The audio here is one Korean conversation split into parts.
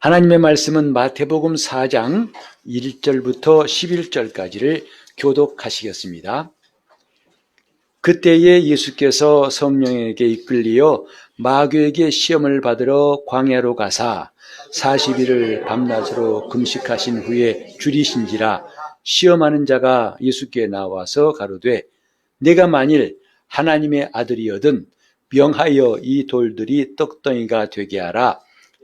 하나님의 말씀은 마태복음 4장 1절부터 11절까지를 교독하시겠습니다. 그때에 예수께서 성령에게 이끌리어 마귀에게 시험을 받으러 광야로 가사 40일을 밤낮으로 금식하신 후에 줄이신지라. 시험하는 자가 예수께 나와서 가로되 내가 만일 하나님의 아들이거든 명하여 이 돌들이 떡덩이가 되게 하라.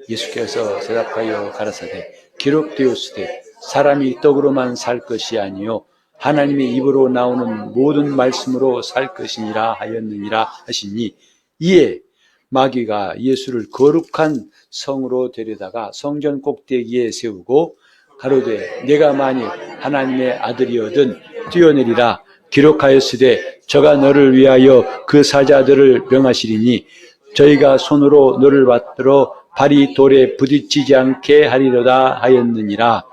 예수께서 대답하여 가라사대 기록되었으되 사람이 떡으로만 살 것이 아니요 하나님의 입으로 나오는 모든 말씀으로 살 것이니라 하였느니라 하시니, 이에 마귀가 예수를 거룩한 성으로 데려다가 성전 꼭대기에 세우고 가로되 내가 만일 하나님의 아들이거든 뛰어내리라. 기록하였으되 저가 너를 위하여 그 사자들을 명하시리니 저희가 손으로 너를 받들어 발이 돌에 부딪히지 않게 하리로다 하였느니라.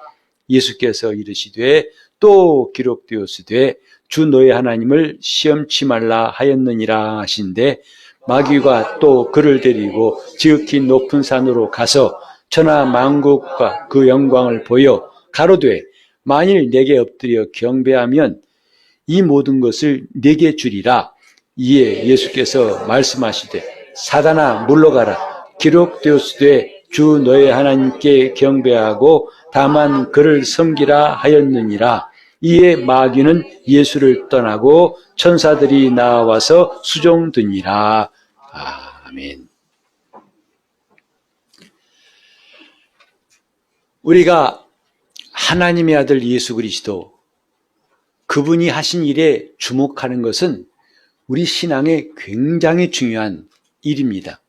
예수께서 이르시되 또 기록되었으되 주 너의 하나님을 시험치 말라 하였느니라 하신데, 마귀가 또 그를 데리고 지극히 높은 산으로 가서 천하 만국과 그 영광을 보여 가로되 만일 내게 엎드려 경배하면 이 모든 것을 내게 주리라. 이에 예수께서 말씀하시되 사단아 물러가라. 기록되었으되 주 너의 하나님께 경배하고 다만 그를 섬기라 하였느니라. 이에 마귀는 예수를 떠나고 천사들이 나와서 수종드니라. 아멘. 우리가 하나님의 아들 예수 그리스도, 그분이 하신 일에 주목하는 것은 우리 신앙에 굉장히 중요한 일입니다.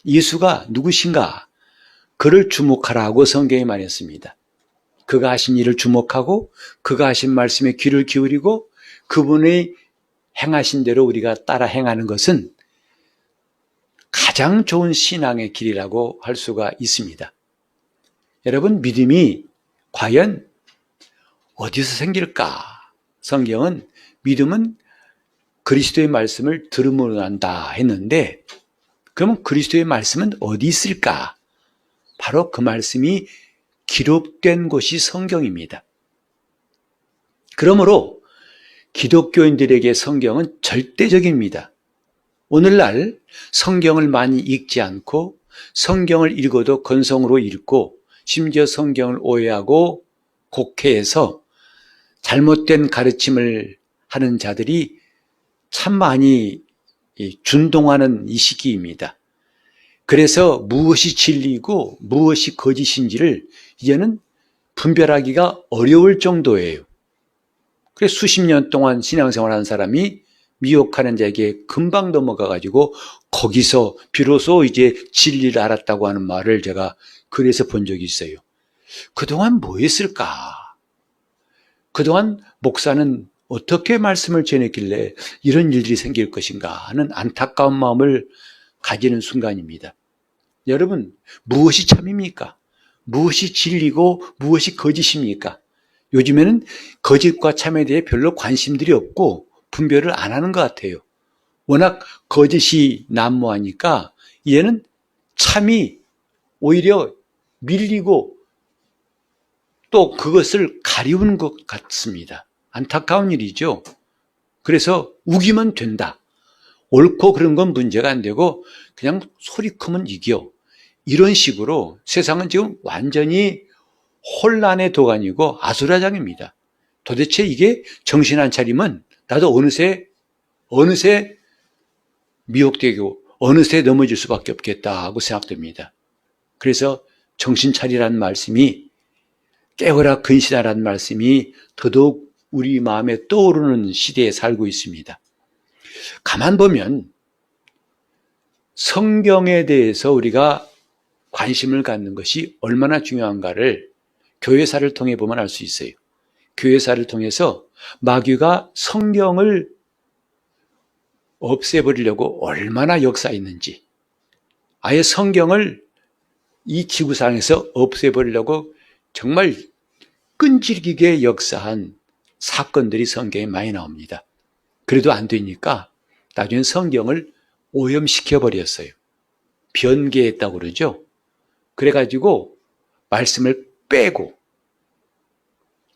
예수가 누구신가? 그를 주목하라고 성경에 말했습니다. 그가 하신 일을 주목하고 그가 하신 말씀에 귀를 기울이고 그분의 행하신 대로 우리가 따라 행하는 것은 가장 좋은 신앙의 길이라고 할 수가 있습니다. 여러분, 믿음이 과연 어디서 생길까? 성경은 믿음은 그리스도의 말씀을 들음으로 난다 했는데, 그러면 그리스도의 말씀은 어디 있을까? 바로 그 말씀이 기록된 곳이 성경입니다. 그러므로 기독교인들에게 성경은 절대적입니다. 오늘날 성경을 많이 읽지 않고 성경을 읽어도 건성으로 읽고 심지어 성경을 오해하고 곡해해서 잘못된 가르침을 하는 자들이 참 많이 준동하는 이 시기입니다. 그래서 무엇이 진리고 무엇이 거짓인지를 이제는 분별하기가 어려울 정도예요. 그래서 수십 년 동안 신앙생활하는 사람이 미혹하는 자에게 금방 넘어가가지고 거기서 비로소 이제 진리를 알았다고 하는 말을 제가 글에서 본 적이 있어요. 그동안 뭐 했을까? 그동안 목사는 어떻게 말씀을 전했길래 이런 일들이 생길 것인가 하는 안타까운 마음을 가지는 순간입니다. 여러분, 무엇이 참입니까? 무엇이 진리고 무엇이 거짓입니까? 요즘에는 거짓과 참에 대해 별로 관심들이 없고 분별을 안 하는 것 같아요. 워낙 거짓이 난무하니까 이제는 참이 오히려 밀리고 또 그것을 가리우는 것 같습니다. 안타까운 일이죠. 그래서 우기면 된다. 옳고 그런 건 문제가 안 되고 그냥 소리 크면 이겨. 이런 식으로 세상은 지금 완전히 혼란의 도가니고 아수라장입니다. 도대체 이게 정신 안 차리면 나도 어느새 미혹되고 어느새 넘어질 수밖에 없겠다 하고 생각됩니다. 그래서 정신 차리라는 말씀이, 깨어라 근신하라는 말씀이 더더욱 우리 마음에 떠오르는 시대에 살고 있습니다. 가만 보면 성경에 대해서 우리가 관심을 갖는 것이 얼마나 중요한가를 교회사를 통해 보면 알 수 있어요. 교회사를 통해서 마귀가 성경을 없애버리려고 얼마나 역사했는지, 아예 성경을 이 지구상에서 없애버리려고 정말 끈질기게 역사한 사건들이 성경에 많이 나옵니다. 그래도 안 되니까 나중에 성경을 오염시켜버렸어요. 변개했다고 그러죠. 그래가지고 말씀을 빼고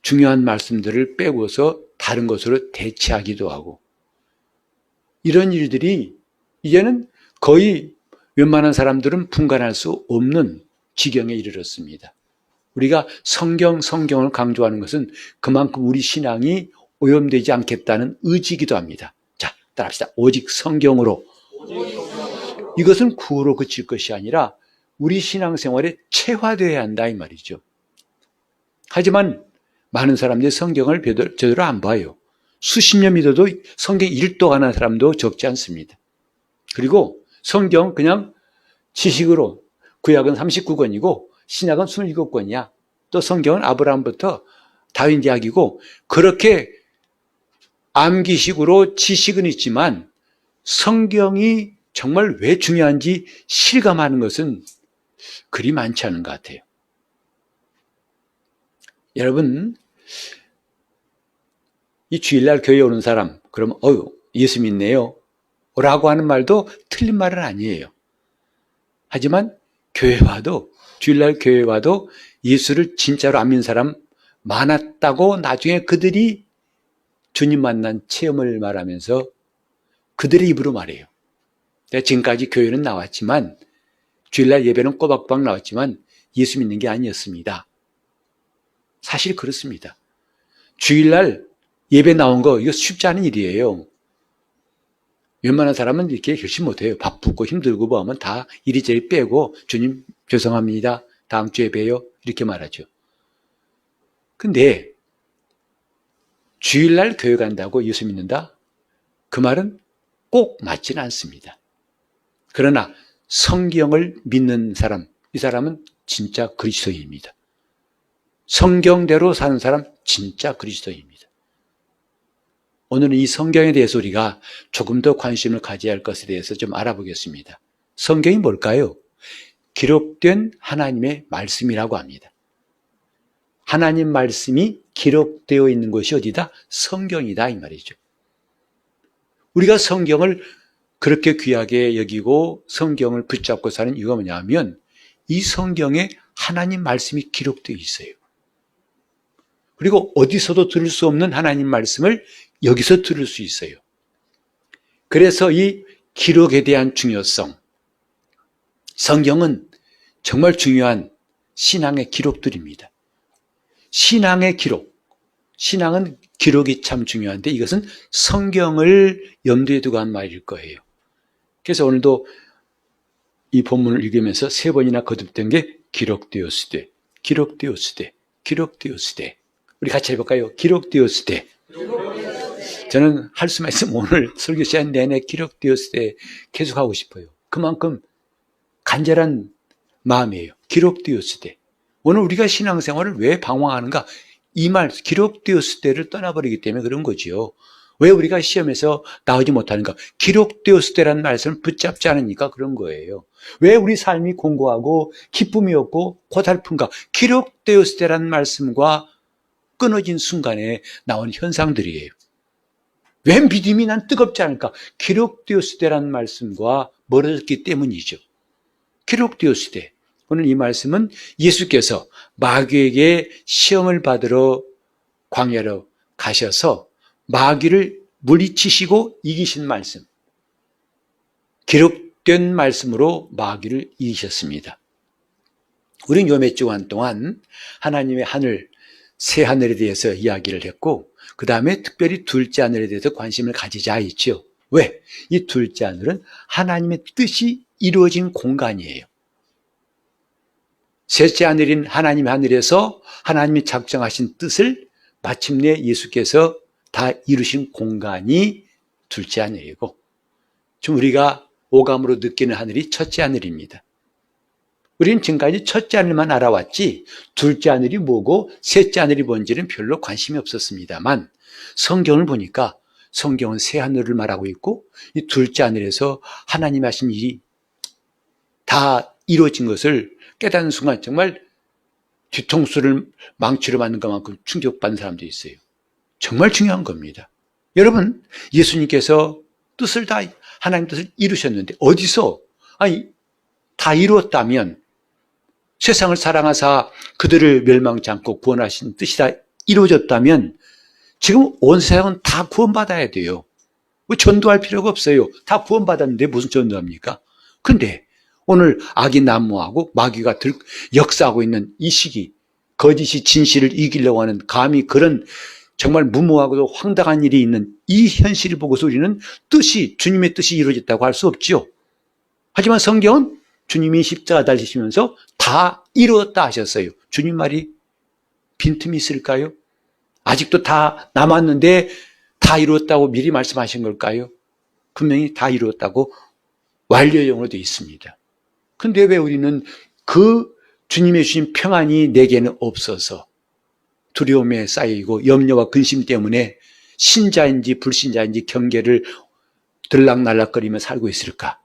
중요한 말씀들을 빼고서 다른 것으로 대체하기도 하고 이런 일들이 이제는 거의 웬만한 사람들은 분간할 수 없는 지경에 이르렀습니다. 우리가 성경을 강조하는 것은 그만큼 우리 신앙이 오염되지 않겠다는 의지이기도 합니다. 자, 따라합시다. 오직 성경으로. 이것은 구호로 그칠 것이 아니라 우리 신앙생활에 체화되어야 한다 이 말이죠. 하지만 많은 사람들이 성경을 제대로 안 봐요. 수십 년 믿어도 성경 1도 안 하는 사람도 적지 않습니다. 그리고 성경 그냥 지식으로 구약은 39권이고 신약은 27권이야. 또 성경은 아브라함부터 다윈지약이고 그렇게 암기식으로 지식은 있지만 성경이 정말 왜 중요한지 실감하는 것은 그리 많지 않은 것 같아요. 여러분, 이 주일날 교회에 오는 사람, 그러면 예수 믿네요 라고 하는 말도 틀린 말은 아니에요. 하지만 주일날 교회 와도 예수를 진짜로 안 믿는 사람 많았다고 나중에 그들이 주님 만난 체험을 말하면서 그들의 입으로 말해요. 내가 지금까지 교회는 나왔지만 주일날 예배는 꼬박꼬박 나왔지만 예수 믿는 게 아니었습니다. 사실 그렇습니다. 주일날 예배 나온 거 이거 쉽지 않은 일이에요. 웬만한 사람은 이렇게 결심 못해요. 바쁘고 힘들고 뭐 하면 다 이리저리 빼고 주님 죄송합니다. 다음 주에 봬요. 이렇게 말하죠. 근데 주일날 교회 간다고 예수 믿는다? 그 말은 꼭 맞지는 않습니다. 그러나 성경을 믿는 사람, 이 사람은 진짜 그리스도인입니다. 성경대로 사는 사람 진짜 그리스도인입니다. 오늘은 이 성경에 대해서 우리가 조금 더 관심을 가져야 할 것에 대해서 좀 알아보겠습니다. 성경이 뭘까요? 기록된 하나님의 말씀이라고 합니다. 하나님 말씀이 기록되어 있는 것이 어디다? 성경이다 이 말이죠. 우리가 성경을 그렇게 귀하게 여기고 성경을 붙잡고 사는 이유가 뭐냐면 이 성경에 하나님 말씀이 기록되어 있어요. 그리고 어디서도 들을 수 없는 하나님 말씀을 여기서 들을 수 있어요. 그래서 이 기록에 대한 중요성, 성경은 정말 중요한 신앙의 기록들입니다. 신앙의 기록, 신앙은 기록이 참 중요한데 이것은 성경을 염두에 두고 한 말일 거예요. 그래서 오늘도 이 본문을 읽으면서 3번이나 거듭된 게 기록되었으되, 기록되었으되, 기록되었으되. 우리 같이 해볼까요? 기록되었으되. 저는 할 수만 있으면 오늘 설교 시간 내내 기록되었을 때 계속 하고 싶어요. 그만큼 간절한 마음이에요. 기록되었을 때. 오늘 우리가 신앙생활을 왜 방황하는가? 이 말, 기록되었을 때를 떠나버리기 때문에 그런 거지요. 왜 우리가 시험에서 나오지 못하는가? 기록되었을 때라는 말씀을 붙잡지 않으니까 그런 거예요. 왜 우리 삶이 공고하고 기쁨이 없고 고달픈가? 기록되었을 때라는 말씀과 끊어진 순간에 나온 현상들이에요. 왜 믿음이 난 뜨겁지 않을까? 기록되었을 때라는 말씀과 멀어졌기 때문이죠. 기록되었을 때. 오늘 이 말씀은 예수께서 마귀에게 시험을 받으러 광야로 가셔서 마귀를 물리치시고 이기신 말씀. 기록된 말씀으로 마귀를 이기셨습니다. 우리는 요 몇 주간 동안 하나님의 하늘, 새 하늘에 대해서 이야기를 했고 그 다음에 특별히 둘째 하늘에 대해서 관심을 가지자 했죠. 왜? 이 둘째 하늘은 하나님의 뜻이 이루어진 공간이에요. 셋째 하늘인 하나님의 하늘에서 하나님이 작정하신 뜻을 마침내 예수께서 다 이루신 공간이 둘째 하늘이고 지금 우리가 오감으로 느끼는 하늘이 첫째 하늘입니다. 우리는 지금까지 첫째 하늘만 알아왔지 둘째 하늘이 뭐고 셋째 하늘이 뭔지는 별로 관심이 없었습니다만 성경을 보니까 성경은 새 하늘을 말하고 있고 이 둘째 하늘에서 하나님이 하신 일이 다 이루어진 것을 깨닫는 순간 정말 뒤통수를 망치로 맞는 것만큼 충격받는 사람도 있어요. 정말 중요한 겁니다. 여러분, 예수님께서 뜻을 다 하나님 뜻을 이루셨는데 어디서? 아니 다 이루었다면 세상을 사랑하사 그들을 멸망치 않고 구원하신 뜻이 다 이루어졌다면 지금 온 세상은 다 구원받아야 돼요. 뭐 전도할 필요가 없어요. 다 구원받았는데 무슨 전도합니까? 근데 오늘 악이 난무하고 마귀가 역사하고 있는 이 시기, 거짓이 진실을 이기려고 하는 감히 그런 정말 무모하고도 황당한 일이 있는 이 현실을 보고서 우리는 주님의 뜻이 이루어졌다고 할 수 없죠. 하지만 성경은 주님이 십자가 달리시면서 다 이루었다 하셨어요. 주님 말이 빈틈이 있을까요? 아직도 다 남았는데 다 이루었다고 미리 말씀하신 걸까요? 분명히 다 이루었다고 완료형으로 되어 있습니다. 근데 왜 우리는 그 주님의 주신 평안이 내게는 없어서 두려움에 쌓이고 염려와 근심 때문에 신자인지 불신자인지 경계를 들락날락거리며 살고 있을까?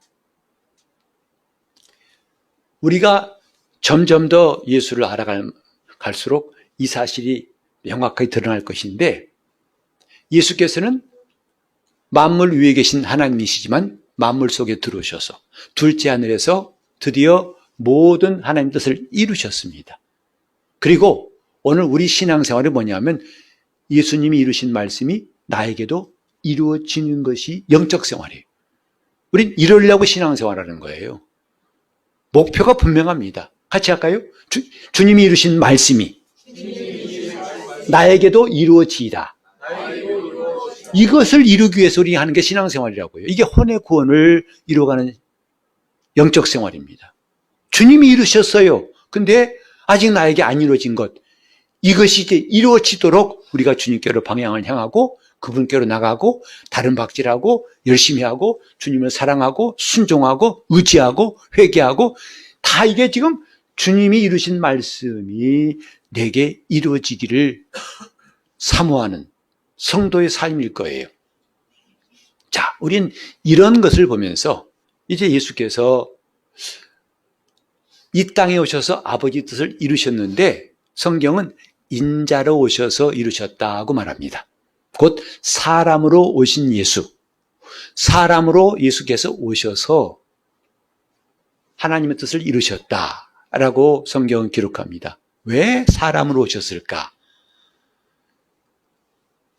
우리가 점점 더 예수를 알아갈수록 이 사실이 명확하게 드러날 것인데, 예수께서는 만물 위에 계신 하나님이시지만 만물 속에 들어오셔서 둘째 하늘에서 드디어 모든 하나님 뜻을 이루셨습니다. 그리고 오늘 우리 신앙생활이 뭐냐면 예수님이 이루신 말씀이 나에게도 이루어지는 것이 영적 생활이에요. 우린 이루려고 신앙생활하는 거예요. 목표가 분명합니다. 같이 할까요? 주님이 이루신 말씀이 나에게도 이루어지이다. 이것을 이루기 위해서 우리 하는 게 신앙생활이라고요. 이게 혼의 구원을 이루어가는 영적 생활입니다. 주님이 이루셨어요. 근데 아직 나에게 안 이루어진 것, 이것이 이제 이루어지도록 우리가 주님께로 방향을 향하고 그분께로 나가고 다른 박질하고 열심히 하고 주님을 사랑하고 순종하고 의지하고 회개하고, 다 이게 지금 주님이 이루신 말씀이 내게 이루어지기를 사모하는 성도의 삶일 거예요. 자, 우린 이런 것을 보면서 이제 예수께서 이 땅에 오셔서 아버지 뜻을 이루셨는데 성경은 인자로 오셔서 이루셨다고 말합니다. 곧 사람으로 오신 예수, 사람으로 예수께서 오셔서 하나님의 뜻을 이루셨다라고 성경은 기록합니다. 왜 사람으로 오셨을까?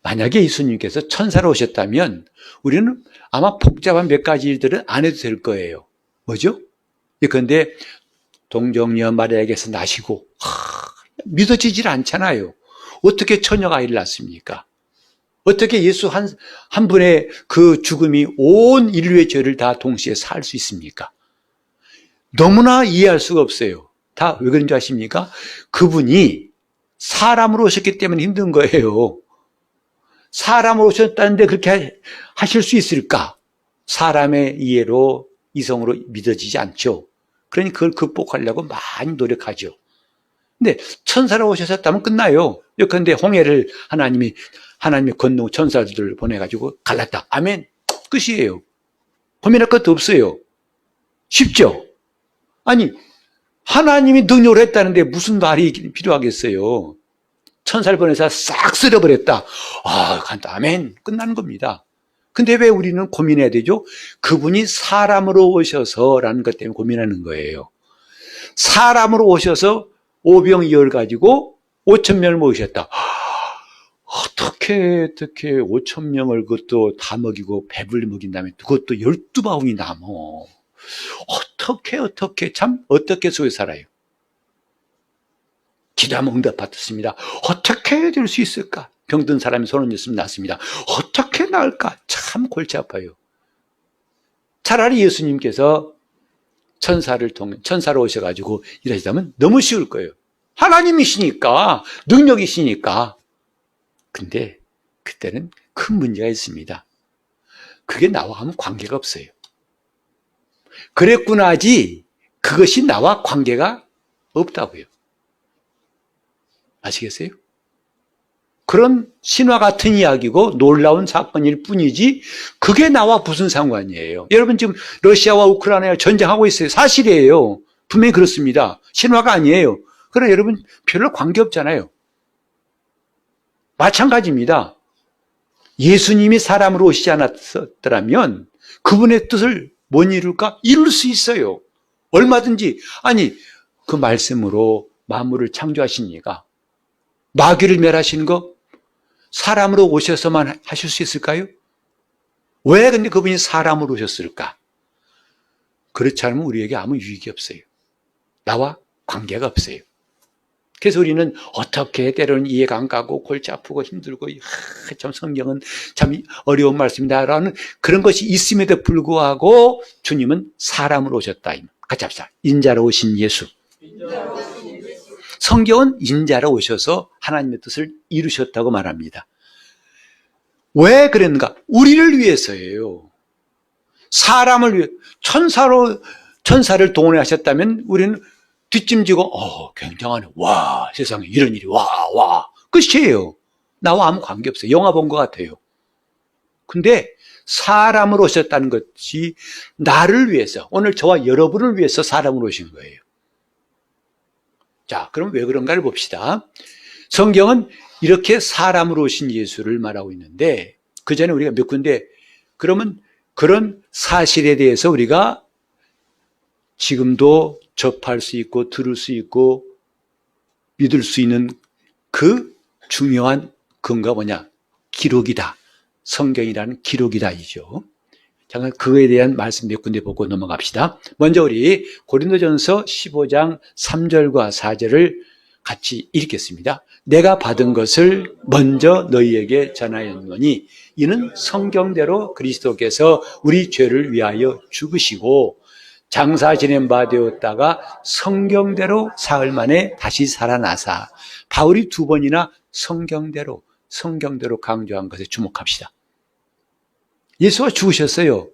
만약에 예수님께서 천사로 오셨다면 우리는 아마 복잡한 몇 가지 일들은 안 해도 될 거예요. 뭐죠? 그런데 동정녀 마리아에게서 나시고 믿어지질 않잖아요. 어떻게 처녀가 아이를 낳습니까? 어떻게 예수 한 분의 그 죽음이 온 인류의 죄를 다 동시에 살 수 있습니까? 너무나 이해할 수가 없어요. 다 왜 그런 줄 아십니까? 그분이 사람으로 오셨기 때문에 힘든 거예요. 사람으로 오셨다는데 그렇게 하실 수 있을까? 사람의 이해로 이성으로 믿어지지 않죠. 그러니 그걸 극복하려고 많이 노력하죠. 근데 천사로 오셨다면 끝나요. 그런데 홍해를 하나님이 건너 천사들을 보내가지고 갈랐다. 아멘. 끝이에요. 고민할 것도 없어요. 쉽죠? 아니, 하나님이 능력을 했다는데 무슨 말이 필요하겠어요? 천사를 보내서 싹 쓸어버렸다. 간다. 아멘. 끝나는 겁니다. 근데 왜 우리는 고민해야 되죠? 그분이 사람으로 오셔서라는 것 때문에 고민하는 거예요. 사람으로 오셔서 오병이어를 가지고 5,000명을 모으셨다. 어떻게 5,000명을 그것도 다 먹이고 배불리 먹인 다음에 그것도 12바구니 남어. 어떻게 속에 살아요? 기도하면 응답 받았습니다. 어떻게 될 수 있을까? 병든 사람이 손을 냈으면 낫습니다. 어떻게 나을까? 참 골치 아파요. 차라리 예수님께서 천사로 오셔가지고 일하시다면 너무 쉬울 거예요. 하나님이시니까, 능력이시니까. 근데 그때는 큰 문제가 있습니다. 그게 나와 하면 관계가 없어요. 그랬구나 하지 그것이 나와 관계가 없다고요. 아시겠어요? 그런 신화 같은 이야기고 놀라운 사건일 뿐이지 그게 나와 무슨 상관이에요. 여러분 지금 러시아와 우크라이나 전쟁하고 있어요. 사실이에요. 분명히 그렇습니다. 신화가 아니에요. 그러나 여러분 별로 관계없잖아요. 마찬가지입니다. 예수님이 사람으로 오시지 않았더라면 그분의 뜻을 못 이룰까? 이룰 수 있어요. 얼마든지. 아니, 그 말씀으로 만물을 창조하신 이가 마귀를 멸하시는 거 사람으로 오셔서만 하실 수 있을까요? 왜 근데 그분이 사람으로 오셨을까? 그렇지 않으면 우리에게 아무 유익이 없어요. 나와 관계가 없어요. 그래서 우리는 어떻게 때로는 이해가 안 가고 골치 아프고 힘들고 참 성경은 참 어려운 말씀이다라는 그런 것이 있음에도 불구하고 주님은 사람으로 오셨다. 같이 합시다. 인자로 오신 예수. 성경은 인자로 오셔서 하나님의 뜻을 이루셨다고 말합니다. 왜 그랬는가? 우리를 위해서예요. 사람을 위해 천사를 동원하셨다면 우리는 뒷짐지고 굉장하네. 와, 세상에 이런 일이 와 끝이에요. 나와 아무 관계없어요. 영화 본 것 같아요. 근데 사람으로 오셨다는 것이 나를 위해서, 오늘 저와 여러분을 위해서 사람으로 오신 거예요. 자, 그럼 왜 그런가를 봅시다. 성경은 이렇게 사람으로 오신 예수를 말하고 있는데 그 전에 우리가 몇 군데 그러면 그런 사실에 대해서 우리가 지금도 접할 수 있고 들을 수 있고 믿을 수 있는 그 중요한 근거가 뭐냐? 기록이다. 성경이라는 기록이다 이죠. 잠깐 그거에 대한 말씀 몇 군데 보고 넘어갑시다. 먼저 우리 고린도전서 15장 3절과 4절을 같이 읽겠습니다. 내가 받은 것을 먼저 너희에게 전하였노니 이는 성경대로 그리스도께서 우리 죄를 위하여 죽으시고 장사 지낸 바 되었다가 성경대로 사흘 만에 다시 살아나사. 바울이 두 번이나 성경대로 강조한 것에 주목합시다. 예수가 죽으셨어요.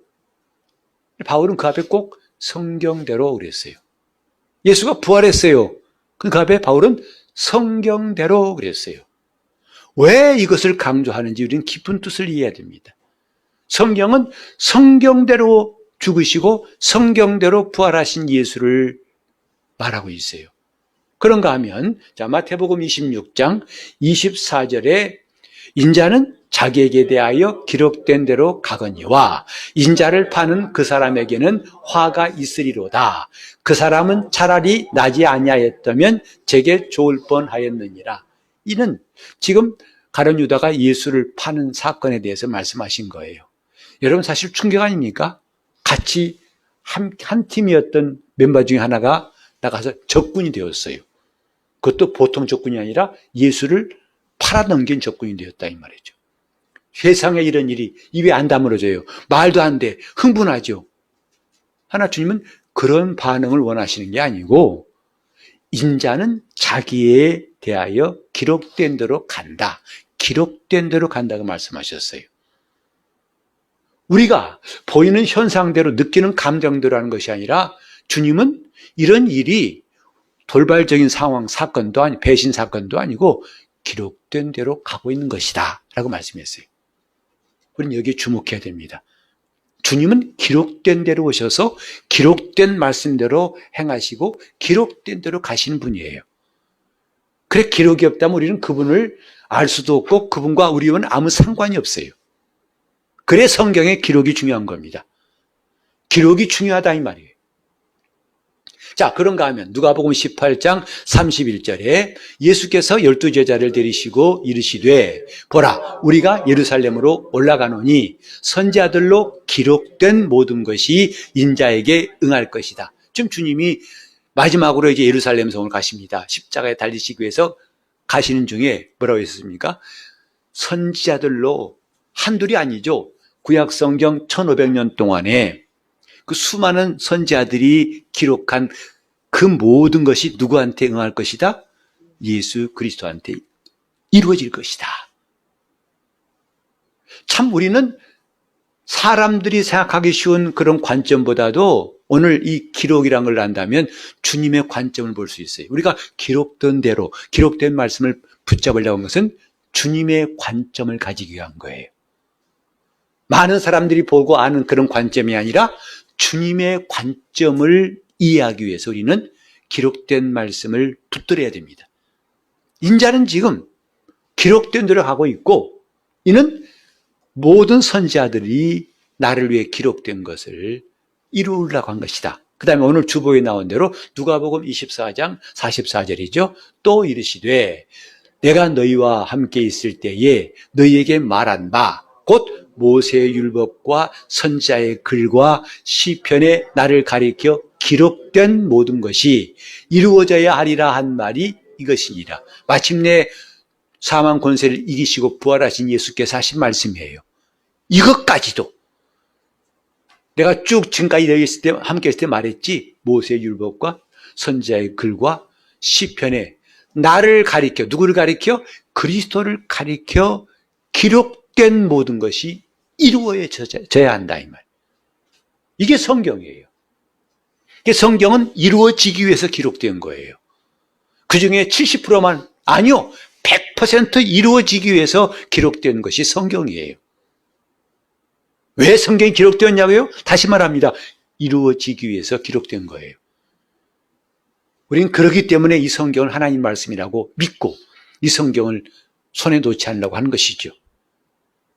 바울은 그 앞에 꼭 성경대로 그랬어요. 예수가 부활했어요. 그 앞에 바울은 성경대로 그랬어요. 왜 이것을 강조하는지 우리는 깊은 뜻을 이해해야 됩니다. 성경은 성경대로 죽으시고 성경대로 부활하신 예수를 말하고 있어요. 그런가 하면 자 마태복음 26장 24절에 인자는 자기에게 대하여 기록된 대로 가거니와 인자를 파는 그 사람에게는 화가 있으리로다. 그 사람은 차라리 나지 아니하였다면 제게 좋을 뻔하였느니라. 이는 지금 가룟 유다가 예수를 파는 사건에 대해서 말씀하신 거예요. 여러분 사실 충격 아닙니까? 같이 한 팀이었던 멤버 중에 하나가 나가서 적군이 되었어요. 그것도 보통 적군이 아니라 예수를 팔아넘긴 적군이 되었다 이 말이죠. 세상에 이런 일이 입에 안 다물어져요. 말도 안 돼. 흥분하죠. 하나 주님은 그런 반응을 원하시는 게 아니고 인자는 자기에 대하여 기록된 대로 간다. 기록된 대로 간다고 말씀하셨어요. 우리가 보이는 현상대로 느끼는 감정대로 하는 것이 아니라 주님은 이런 일이 돌발적인 상황, 사건도 아니고 배신 사건도 아니고 기록된 대로 가고 있는 것이다 라고 말씀했어요. 우리는 여기에 주목해야 됩니다. 주님은 기록된 대로 오셔서 기록된 말씀대로 행하시고 기록된 대로 가시는 분이에요. 그래 기록이 없다면 우리는 그분을 알 수도 없고 그분과 우리와는 아무 상관이 없어요. 그래 성경의 기록이 중요한 겁니다. 기록이 중요하다 이 말이에요. 자, 그런가 하면 누가복음 18장 31절에 예수께서 12제자를 데리시고 이르시되 보라 우리가 예루살렘으로 올라가노니 선지자들로 기록된 모든 것이 인자에게 응할 것이다. 지금 주님이 마지막으로 이제 예루살렘 성을 가십니다. 십자가에 달리시기 위해서 가시는 중에 뭐라고 했습니까? 선지자들로 한둘이 아니죠. 구약 성경 1500년 동안에 그 수많은 선지자들이 기록한 그 모든 것이 누구한테 응할 것이다? 예수 그리스도한테 이루어질 것이다. 참 우리는 사람들이 생각하기 쉬운 그런 관점보다도 오늘 이 기록이란 걸 안다면 주님의 관점을 볼 수 있어요. 우리가 기록된 대로 기록된 말씀을 붙잡으려고 한 것은 주님의 관점을 가지기 위한 거예요. 많은 사람들이 보고 아는 그런 관점이 아니라 주님의 관점을 이해하기 위해서 우리는 기록된 말씀을 붙들어야 됩니다. 인자는 지금 기록된 대로 하고 있고 이는 모든 선지자들이 나를 위해 기록된 것을 이루려고 한 것이다. 그 다음에 오늘 주보에 나온 대로 누가복음 24장 44절이죠. 또 이르시되 내가 너희와 함께 있을 때에 너희에게 말한 바 곧 모세의 율법과 선지자의 글과 시편에 나를 가리켜 기록된 모든 것이 이루어져야 하리라 한 말이 이것이니라. 마침내 사망 권세를 이기시고 부활하신 예수께서 하신 말씀이에요. 이것까지도 내가 쭉 지금까지 너희 있을 때 함께 있을 때 말했지. 모세의 율법과 선지자의 글과 시편에 나를 가리켜, 누구를 가리켜? 그리스도를 가리켜 기록된 모든 것이 이루어져야 한다 이 말. 이게 성경이에요. 이게 성경은 이루어지기 위해서 기록된 거예요. 그중에 70%만 아니요. 100% 이루어지기 위해서 기록된 것이 성경이에요. 왜 성경이 기록되었냐고요? 다시 말합니다. 이루어지기 위해서 기록된 거예요. 우리는 그렇기 때문에 이 성경을 하나님 말씀이라고 믿고 이 성경을 손에 놓지 않으려고 하는 것이죠.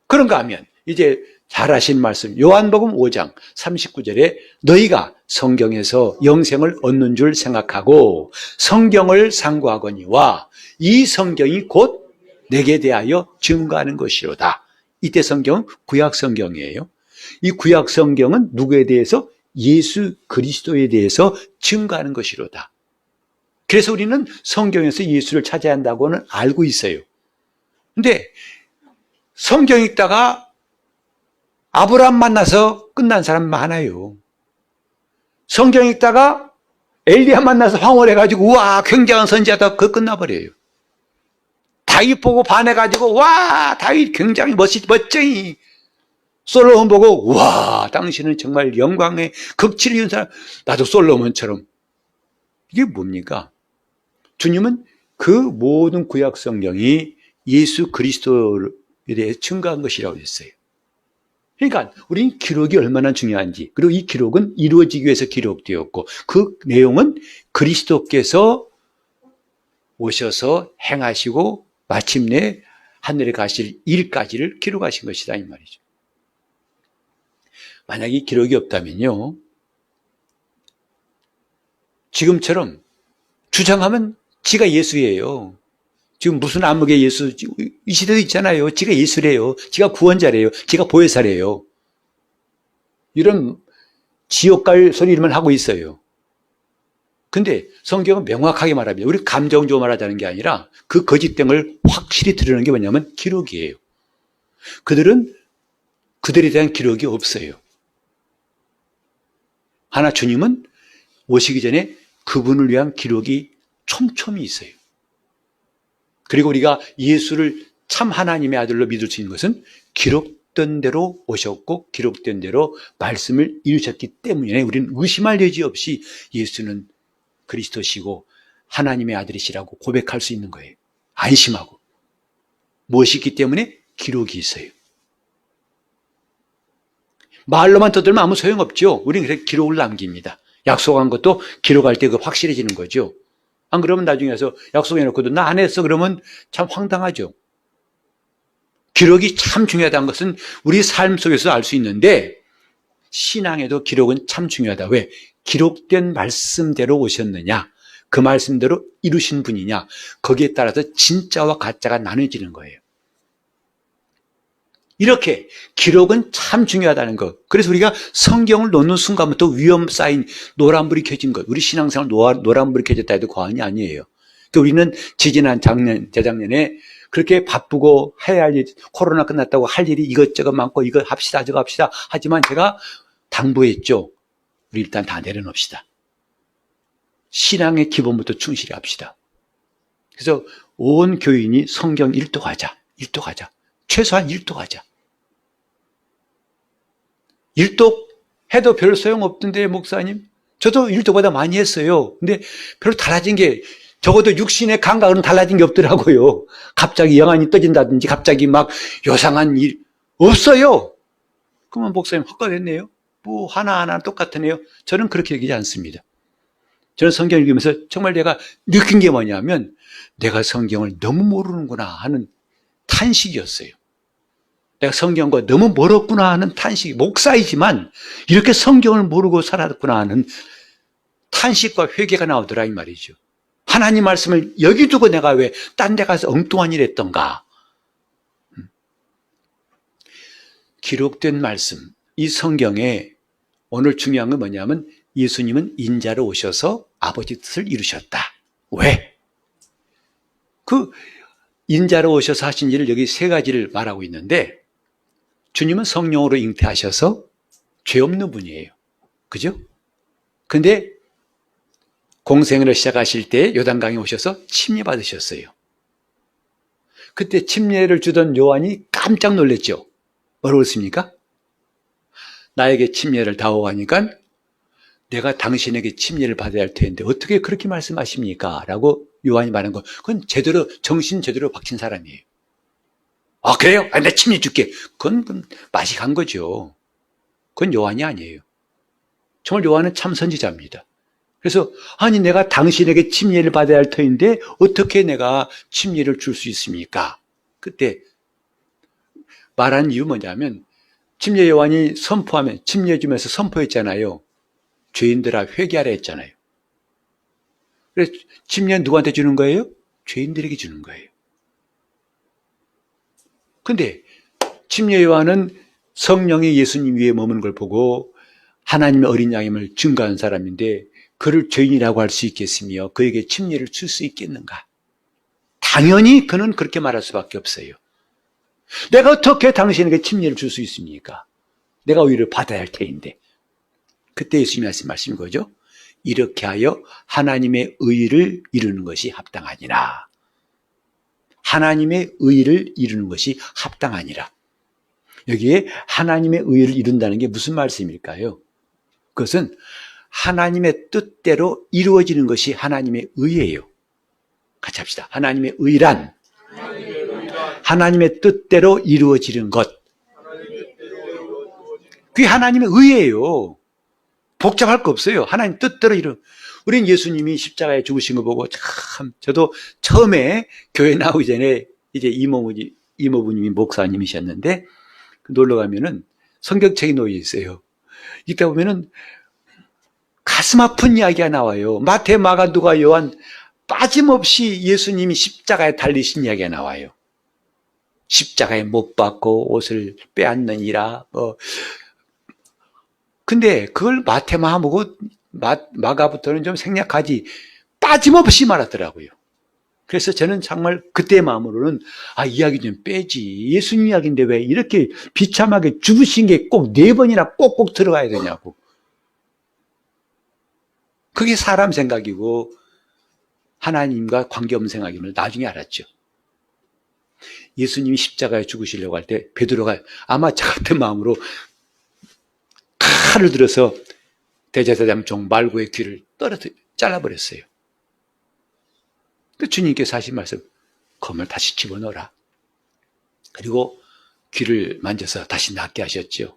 그런가 하면 이제 잘 아시는 말씀 요한복음 5장 39절에 너희가 성경에서 영생을 얻는 줄 생각하고 성경을 상고하거니와 이 성경이 곧 내게 대하여 증거하는 것이로다. 이때 성경은 구약 성경이에요. 이 구약 성경은 누구에 대해서? 예수 그리스도에 대해서 증거하는 것이로다. 그래서 우리는 성경에서 예수를 찾아야 한다고는 알고 있어요. 근데 성경 읽다가 아브라함 만나서 끝난 사람 많아요. 성경 읽다가 엘리야 만나서 황홀해가지고 우와 굉장한 선지자다 그거 끝나버려요. 다윗 보고 반해가지고 와 다윗 굉장히 멋쟁이. 솔로몬 보고 와 당신은 정말 영광의 극치를 이룬 사람. 나도 솔로몬처럼. 이게 뭡니까? 주님은 그 모든 구약 성경이 예수 그리스도에 대해 증거한 것이라고 했어요. 그러니까 우리는 기록이 얼마나 중요한지, 그리고 이 기록은 이루어지기 위해서 기록되었고 그 내용은 그리스도께서 오셔서 행하시고 마침내 하늘에 가실 일까지를 기록하신 것이다 이 말이죠. 만약에 이 기록이 없다면요, 지금처럼 주장하면 지가 예수예요. 지금 무슨 암흑의 예수, 이 시대도 있잖아요. 지가 예수래요. 지가 구원자래요. 지가 보혜사래요. 이런 지옥 갈 소리만 하고 있어요. 근데 성경은 명확하게 말합니다. 우리 감정적으로 말하자는 게 아니라 그 거짓됨을 확실히 드러내는 게 뭐냐면 기록이에요. 그들은 그들에 대한 기록이 없어요. 하나 주님은 오시기 전에 그분을 위한 기록이 촘촘히 있어요. 그리고 우리가 예수를 참 하나님의 아들로 믿을 수 있는 것은 기록된 대로 오셨고 기록된 대로 말씀을 이루셨기 때문에 우리는 의심할 여지 없이 예수는 그리스도시고 하나님의 아들이시라고 고백할 수 있는 거예요. 안심하고. 무엇이 있기 때문에? 기록이 있어요. 말로만 떠들면 아무 소용없죠. 우리는 그래서 기록을 남깁니다. 약속한 것도 기록할 때 그 확실해지는 거죠. 안 그러면 나중에 와서 약속해놓고도 나 안 했어 그러면 참 황당하죠. 기록이 참 중요하다는 것은 우리 삶 속에서 알 수 있는데 신앙에도 기록은 참 중요하다. 왜? 기록된 말씀대로 오셨느냐, 그 말씀대로 이루신 분이냐, 거기에 따라서 진짜와 가짜가 나눠지는 거예요. 이렇게 기록은 참 중요하다는 것. 그래서 우리가 성경을 놓는 순간부터 위험 사인, 노란불이 켜진 것. 우리 신앙생활 노란불이 켜졌다 해도 과언이 아니에요. 그러니까 우리는 지지난 재작년에 그렇게 바쁘고 해야 할 일, 코로나 끝났다고 할 일이 이것저것 많고 이거 합시다 저거 합시다 하지만 제가 당부했죠. 우리 일단 다 내려놓읍시다. 신앙의 기본부터 충실히 합시다. 그래서 온 교인이 성경 일독하자. 최소한 일독하자. 일독해도 별 소용없던데 목사님. 저도 일독보다 많이 했어요. 근데 별로 달라진 게 적어도 육신의 감각은 달라진 게 없더라고요. 갑자기 영안이 떠진다든지 갑자기 막 요상한 일 없어요. 그러면 목사님 헛것했네요. 뭐 하나하나 똑같으네요. 저는 그렇게 얘기하지 않습니다. 저는 성경 읽으면서 정말 내가 느낀 게 뭐냐면 내가 성경을 너무 모르는구나 하는 탄식이었어요. 내가 성경과 너무 멀었구나 하는 탄식이, 목사이지만 이렇게 성경을 모르고 살았구나 하는 탄식과 회개가 나오더라 이 말이죠. 하나님 말씀을 여기 두고 내가 왜 딴 데 가서 엉뚱한 일 했던가. 기록된 말씀, 이 성경에 오늘 중요한 건 뭐냐면 예수님은 인자로 오셔서 아버지 뜻을 이루셨다. 왜? 그 인자로 오셔서 하신 일을 여기 세 가지를 말하고 있는데, 주님은 성령으로 잉태하셔서 죄 없는 분이에요. 그죠? 근데 공생애를 시작하실 때 요단강에 오셔서 침례 받으셨어요. 그때 침례를 주던 요한이 깜짝 놀랐죠. 뭐라고 했습니까? 나에게 침례를 다오하니까 내가 당신에게 침례를 받아야 할 텐데 어떻게 그렇게 말씀하십니까? 라고 요한이 말한 거, 그건 제대로 정신 제대로 박힌 사람이에요. 아 그래요? 내 침례 줄게. 그건 맛이 간 거죠. 그건 요한이 아니에요. 정말 요한은 참 선지자입니다. 그래서 아니 내가 당신에게 침례를 받아야 할 터인데 어떻게 내가 침례를 줄 수 있습니까? 그때 말한 이유 뭐냐면 침례 요한이 선포하면 침례 주면서 선포했잖아요. 죄인들아 회개하라 했잖아요. 그래서 침례는 누구한테 주는 거예요? 죄인들에게 주는 거예요. 근데 침례 요한은 성령이 예수님 위에 머무는 걸 보고 하나님의 어린 양임을 증거한 사람인데 그를 죄인이라고 할 수 있겠으며 그에게 침례를 줄 수 있겠는가? 당연히 그는 그렇게 말할 수밖에 없어요. 내가 어떻게 당신에게 침례를 줄 수 있습니까? 내가 의를 받아야 할 테인데. 그때 예수님이 하신 말씀인 거죠. 이렇게 하여 하나님의 의를 이루는 것이 합당하니라. 하나님의 의를 이루는 것이 합당하니라. 여기에 하나님의 의를 이룬다는 게 무슨 말씀일까요? 그것은 하나님의 뜻대로 이루어지는 것이 하나님의 의예요. 같이 합시다. 하나님의 의란 하나님의 뜻대로 이루어지는 것. 그게 하나님의 의예요. 복잡할 거 없어요. 하나님 뜻대로 우린 예수님이 십자가에 죽으신 거 보고 참, 저도 처음에 교회 나오기 전에 이제 이모부님이 목사님이셨는데 놀러 가면은 성경책이 놓여 있어요. 이따 보면은 가슴 아픈 이야기가 나와요. 마태, 마가, 누가, 요한 빠짐없이 예수님이 십자가에 달리신 이야기가 나와요. 십자가에 못 박고 옷을 빼앗느니라. 근데 그걸 마태, 마가보고 마가부터는 좀 생략하지 빠짐없이 말하더라고요. 그래서 저는 정말 그때의 마음으로는 이야기 좀 빼지. 예수님 이야기인데 왜 이렇게 비참하게 죽으신 게 꼭 4번이나 꼭꼭 들어가야 되냐고. 그게 사람 생각이고 하나님과 관계없는 생각임을 나중에 알았죠. 예수님이 십자가에 죽으시려고 할 때 베드로가 아마 저 같은 마음으로 칼을 들어서 대제사장 종 말고의 귀를 잘라버렸어요. 그 주님께서 하신 말씀, 검을 다시 집어넣어라. 그리고 귀를 만져서 다시 낫게 하셨죠.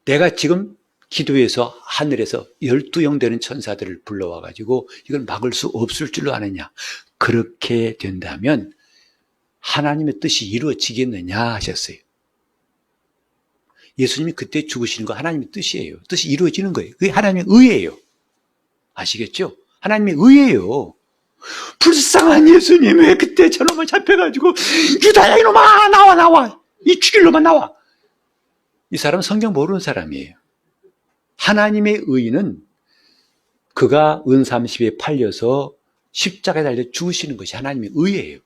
내가 지금 기도해서 하늘에서 12영 되는 천사들을 불러와가지고 이걸 막을 수 없을 줄로 아느냐. 그렇게 된다면 하나님의 뜻이 이루어지겠느냐 하셨어요. 예수님이 그때 죽으시는 거 하나님의 뜻이에요. 뜻이 이루어지는 거예요. 그게 하나님의 의예요. 아시겠죠? 하나님의 의예요. 불쌍한 예수님 왜 그때 저놈을 잡혀가지고 유다야 이놈아 나와 이 죽일 놈아 나와. 이 사람은 성경 모르는 사람이에요. 하나님의 의는 그가 은30에 팔려서 십자가에 달려 죽으시는 것이 하나님의 의예요.